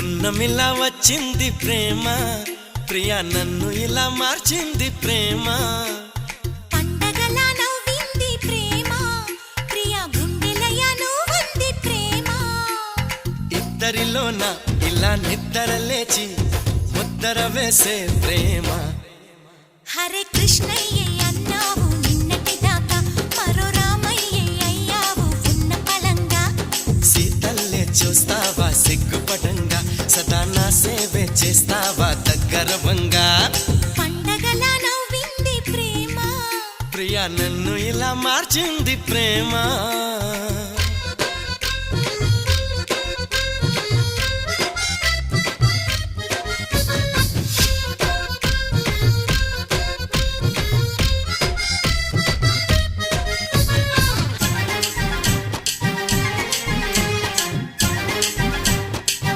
పున్నమిలా వచ్చింది ప్రేమ, ప్రియా నన్ను ఇలా మార్చింది ప్రేమ. పండగలా నవ్వింది ప్రేమ, ప్రియా గుండెలయ నువ్వుంది ప్రేమ. ఇద్దరిలోన ఇలా నిద్ర లేచి ముద్దర వేసే ప్రేమ. హరే కృష్ణయ్య అన్నావు నిన్నటి దాకా, మరో రామయ్య అయ్యావు ఉన్న పలంగా. సీతల్లే చూస్తావా సిగ్గుపడంగా, సదా నా సేవే చేస్తావా దగ్గరవంగా. పండగలా నవ్వింది ప్రేమ, ప్రియా నన్ను ఇలా మార్చింది ప్రేమ.